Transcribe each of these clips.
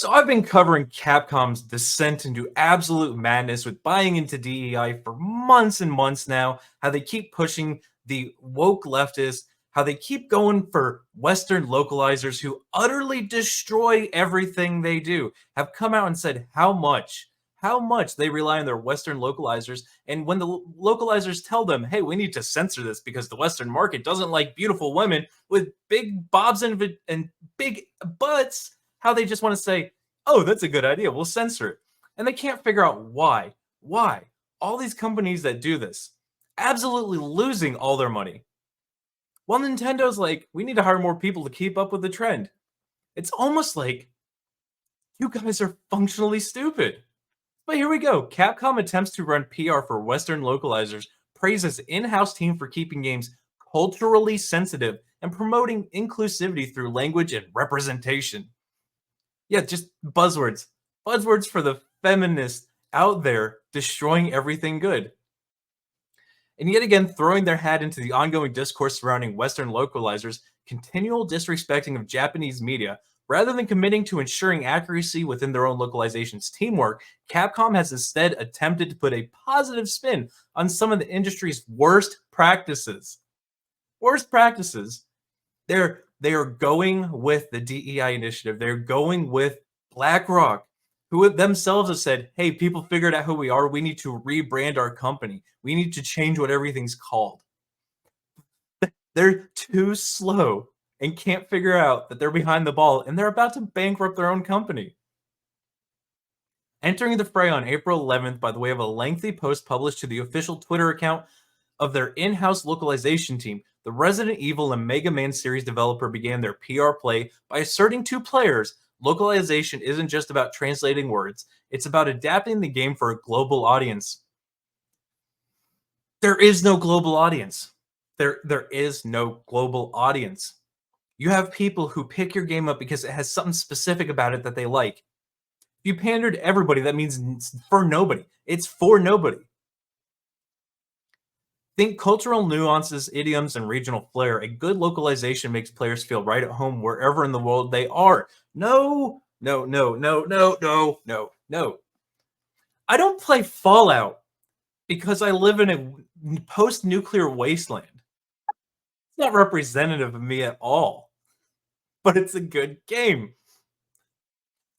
So I've been covering Capcom's descent into absolute madness with buying into DEI for months and months now, how they keep pushing the woke leftists, how they keep going for Western localizers who utterly destroy everything they do, have come out and said how much they rely on their Western localizers. And when the localizers tell them, hey, we need to censor this because the Western market doesn't like beautiful women with big bobs and big butts, how they just want to say, oh, that's a good idea. We'll censor it. And they can't figure out why. Why? All these companies that do this, absolutely losing all their money. Well, Nintendo's like, we need to hire more people to keep up with the trend. It's almost like you guys are functionally stupid. But here we go. Capcom attempts to run PR for Western localizers, praises in-house team for keeping games culturally sensitive and promoting inclusivity through language and representation. Yeah, just buzzwords. Buzzwords for the feminists out there destroying everything good. And yet again, throwing their hat into the ongoing discourse surrounding Western localizers, continual disrespecting of Japanese media, rather than committing to ensuring accuracy within their own localization's teamwork, Capcom has instead attempted to put a positive spin on some of the industry's worst practices. Worst practices. They are going with the DEI initiative. They're going with BlackRock, who themselves have said, hey, people figured out who we are. We need to rebrand our company. We need to change what everything's called. They're too slow and can't figure out that they're behind the ball and they're about to bankrupt their own company. Entering the fray on April 11th by the way of a lengthy post published to the official Twitter account of their in-house localization team, the Resident Evil and Mega Man series developer began their PR play by asserting to players localization isn't just about translating words, it's about adapting the game for a global audience. There is no global audience. There is no global audience. You have people who pick your game up because it has something specific about it that they like. If you pander to everybody, that means it's for nobody. It's for nobody. Think cultural nuances, idioms, and regional flair. A good localization makes players feel right at home wherever in the world they are. No, no, no, no, no, no, no, no. I don't play Fallout because I live in a post-nuclear wasteland. It's not representative of me at all, but it's a good game.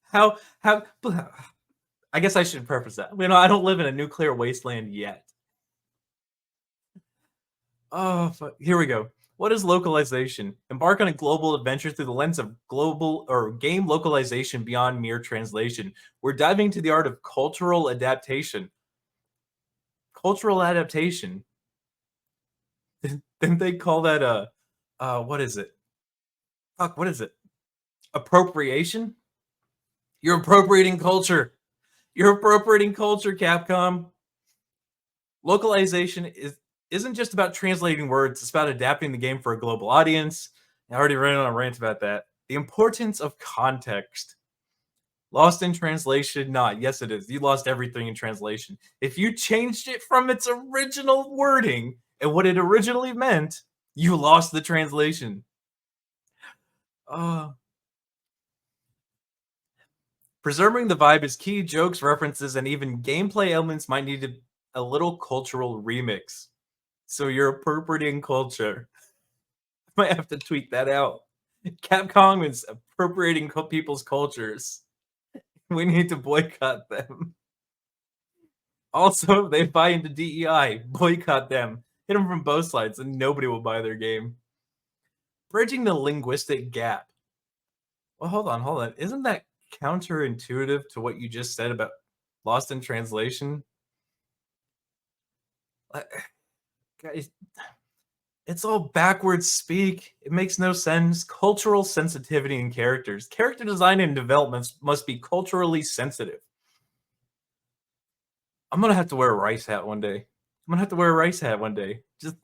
How, I guess I should preface that. You know, I don't live in a nuclear wasteland yet. Oh, here we go. What is localization? Embark on a global adventure through the lens of global or game localization beyond mere translation. We're diving into the art of cultural adaptation. Cultural adaptation. Didn't they call that what is it? Fuck, what is it? Appropriation? You're appropriating culture. You're appropriating culture, Capcom. Localization isn't just about translating words, it's about adapting the game for a global audience. I already ran on a rant about that. The importance of context. Lost in translation? Not. Yes, it is. You lost everything in translation. If you changed it from its original wording and what it originally meant, you lost the translation. Preserving the vibe is key. Jokes, references, and even gameplay elements might need a little cultural remix. So you're appropriating culture. I might have to tweet that out. Capcom is appropriating people's cultures. We need to boycott them. Also, if they buy into DEI, boycott them. Hit them from both sides and nobody will buy their game. Bridging the linguistic gap. Well, hold on. Isn't that counterintuitive to what you just said about lost in translation? Guys, it's all backwards speak. It makes no sense. Cultural sensitivity in characters. Character design and development must be culturally sensitive. I'm gonna have to wear a rice hat one day. Just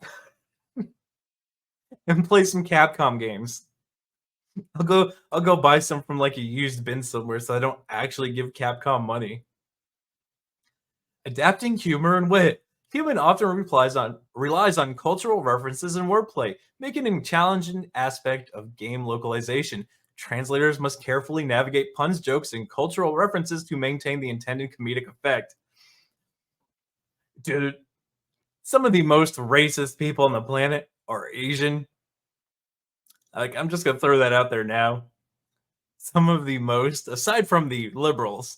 and play some Capcom games. I'll go buy some from like a used bin somewhere so I don't actually give Capcom money. Adapting humor and wit. Human often relies on cultural references and wordplay, making it a challenging aspect of game localization. Translators must carefully navigate puns, jokes, and cultural references to maintain the intended comedic effect. Dude, some of the most racist people on the planet are Asian. Like, I'm just gonna throw that out there now. Some of the most, aside from the liberals,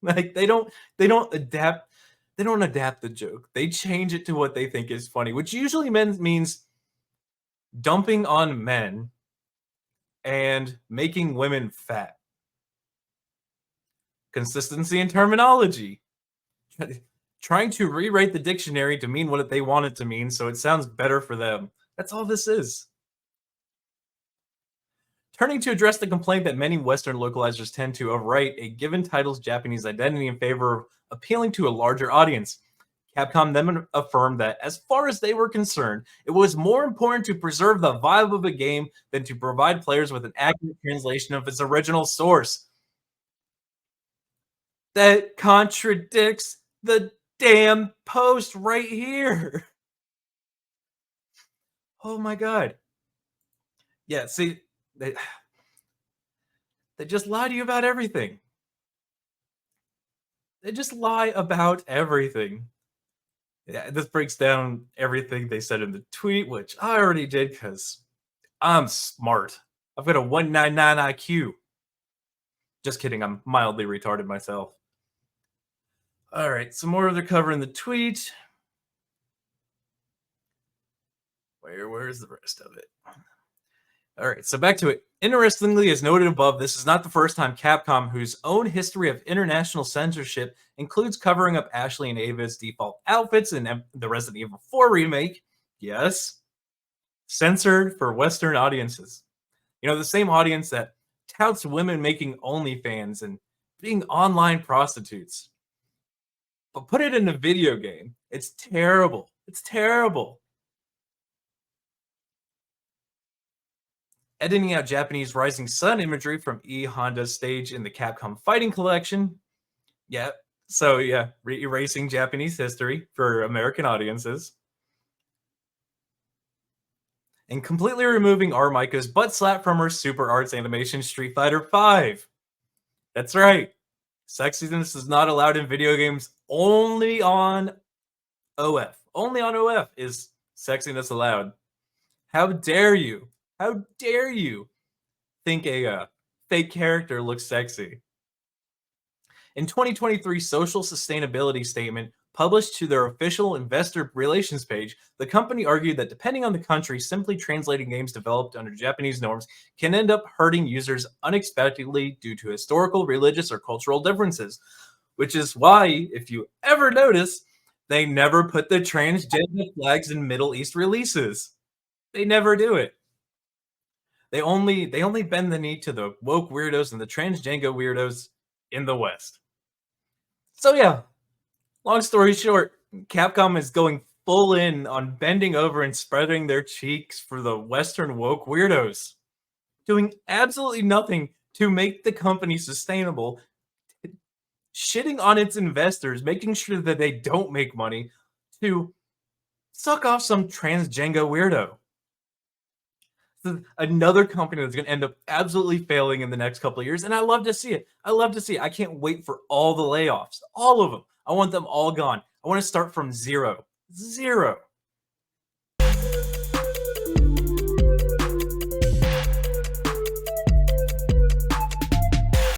like they don't adapt the joke. They change it to what they think is funny, which usually means dumping on men and making women fat. Consistency in terminology. Trying to rewrite the dictionary to mean what they want it to mean so it sounds better for them. That's all this is. Turning to address the complaint that many Western localizers tend to overwrite a given title's Japanese identity in favor of appealing to a larger audience. Capcom then affirmed that, as far as they were concerned, it was more important to preserve the vibe of a game than to provide players with an accurate translation of its original source. That contradicts the damn post right here. Oh my god. Yeah, see, they, they just lie to you about everything. They just lie about everything. Yeah, this breaks down everything they said in the tweet, which I already did because I'm smart. I've got a 199 IQ. Just kidding, I'm mildly retarded myself. All right, some more of the cover in the tweet. Where's the rest of it? All right, so back to it. Interestingly, as noted above, this is not the first time Capcom, whose own history of international censorship includes covering up Ashley and Ava's default outfits in the Resident Evil 4 remake, yes, censored for Western audiences. You know, the same audience that touts women making OnlyFans and being online prostitutes. But put it in a video game. It's terrible. It's terrible. Editing out Japanese rising sun imagery from E Honda's stage in the Capcom Fighting Collection. Yeah, so yeah, erasing Japanese history for American audiences. And completely removing Armika's butt slap from her Super Arts animation Street Fighter V. That's right. Sexiness is not allowed in video games, only on OF. Only on OF is sexiness allowed. How dare you? How dare you think a fake character looks sexy? In 2023 social sustainability statement published to their official investor relations page, the company argued that depending on the country, simply translating games developed under Japanese norms can end up hurting users unexpectedly due to historical, religious, or cultural differences. Which is why, if you ever notice, they never put the transgender flags in Middle East releases. They never do it. They only bend the knee to the woke weirdos and the transgender weirdos in the West. So yeah, long story short, Capcom is going full in on bending over and spreading their cheeks for the Western woke weirdos, doing absolutely nothing to make the company sustainable, shitting on its investors, making sure that they don't make money, to suck off some transgender weirdo. Another company that's going to end up absolutely failing in the next couple of years, and I love to see it. I love to see it. I can't wait for all the layoffs, all of them. I want them all gone. I want to start from zero. Zero.